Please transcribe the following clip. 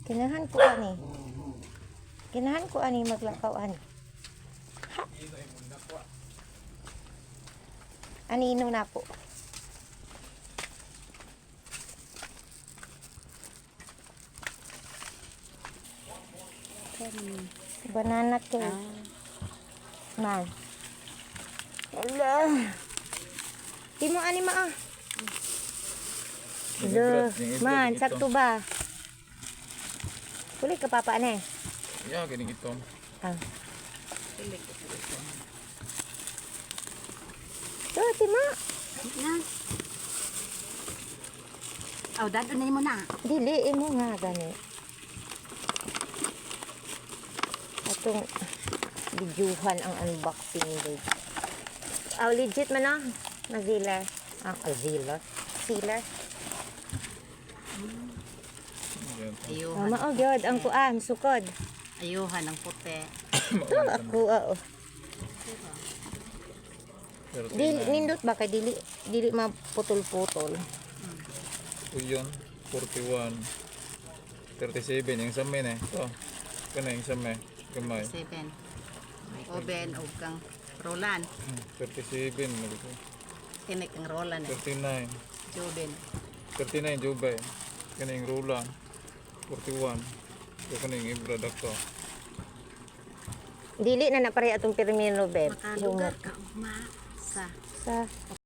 Kinahan ko ani. Kinahan ko ani maglakaw ani. Ha. Anino na po. Banana cake. Man. Hello. Di mo ani ma. Hello. Man, sakto ba? Kulit ka papa ne. Ya, gini ito. Ah. So, tima. Na. Oh, dadunay mo na. Dili mo nga gani. Atong videohan ang unboxing day. Oh, legit man na. Mazila. Azila. Sealer. Ayuhan. Mao gyud ang kuan sukod. Ayuhan ang puti. Ito ako Dili nindot ba kay dili maputol-putol. Uyon, 41. 37 yung samay na. Ito. Kana yung samay. Gamay. 7. May oven o kang rolan. 37. Tinik ang rolan. 39. Joben. 39 jubay. Kana yung rula. 41. Ito kana yung ibra dako. Dili na napare atong termino beb. Makalugar ka. Ma. Sa. Sa